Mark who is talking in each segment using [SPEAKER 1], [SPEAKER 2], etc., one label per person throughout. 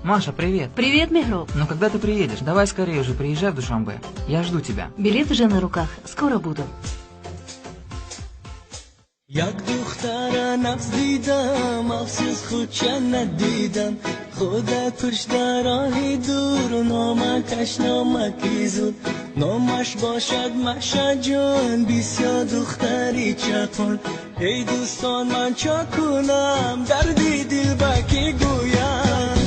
[SPEAKER 1] Маша, привет.
[SPEAKER 2] Привет, Мехроб.
[SPEAKER 1] Ну когда ты приедешь? Давай скорее уже приезжай в Душанбе. Я жду тебя.
[SPEAKER 2] Билет уже на руках. Скоро буду.
[SPEAKER 3] یک دختر نفس دیدم افسوس خود چند ندیدم خودت توش در راهی دور نامکش نامکی زود نامش باشد مشهد جان بسیار دختری چطور ای دوستان من چا کنم دردی دل بکی گویم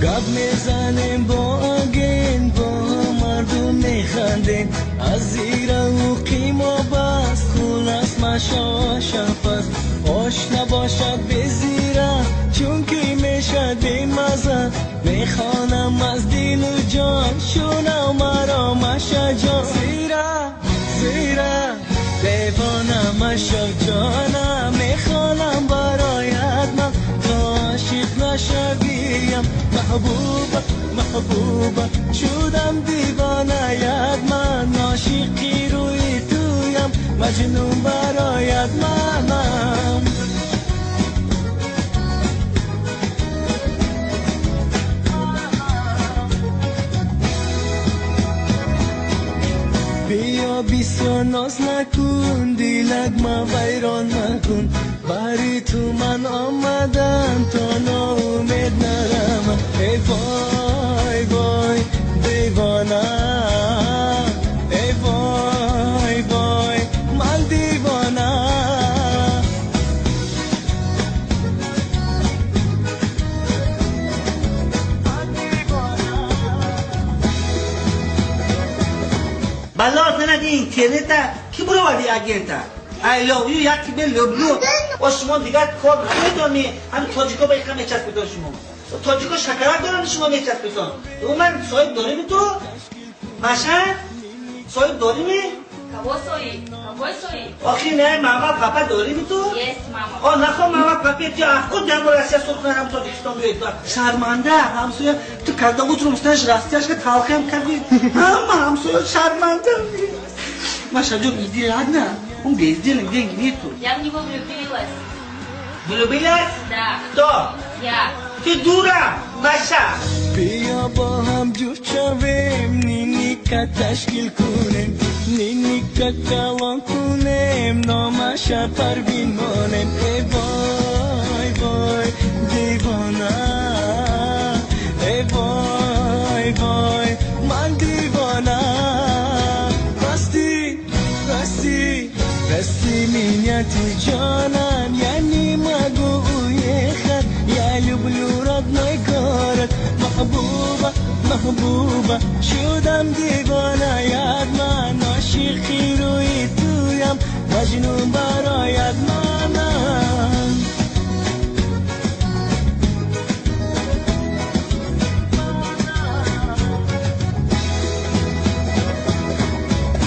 [SPEAKER 3] گپ میزنیم با آگین با مردم میخندیم از زیر او قیما بست خلاص مشا شفست آشنا باشد بزیره چون که میشد بیمزه میخوانم از دل و جان شونم مرا مشا جان زیره دیوانه مشا جانم میخوانم برایت من تا عاشق نشویم محبوبه شدم دیوانه یاد من عاشقی روی تویم مجنون برایت منم بیا بسیار ناز نکن دیلک ما ویران نکن باری تو من آمدم تا ناامید نرم ای وای وای دیوانه ای وای وای من دیوانه
[SPEAKER 4] بلا سند اینترنت کی برو ولی اگنتا I love you یکی به لبلو و شما دیگر کار نمیدونی همین تاجیکا با یکم میچسب بدون شما تاجیکا شکرک دارن شما میچسب بدون او من صاحب داریم تو ماشن صاحب داریم
[SPEAKER 5] کبا صاحب
[SPEAKER 4] آخی نه ماما پاپا داریم تو
[SPEAKER 5] yes ماما
[SPEAKER 4] نخوا ماما پاپا تو خود در راستی سرخ نرم تاجیکستان بیاید شرمنده همسویا تو کلدا بود رو مستنش راستیش که تلخی هم کردی همسویا شرمنده Маша, иди одна. Он сделаем деньги нету.
[SPEAKER 5] Я в него влюбилась.
[SPEAKER 4] Влюбилась?
[SPEAKER 5] Да.
[SPEAKER 4] Кто?
[SPEAKER 5] Я.
[SPEAKER 4] Ты дура, Маша.
[SPEAKER 3] بیا با هم جفت شویم نینیکا تشکیل کنیم نینیکا کلان کنیم نامشا پروین مانیم ای وای وای دیوانه ای وای وای من دیوانه راستی مینیتی جانم یعنی مگو اوی خد یا لبلو رد نکارد محبوبه شدم دیوانه یاد من عاشقی روی تویم مجنون برایت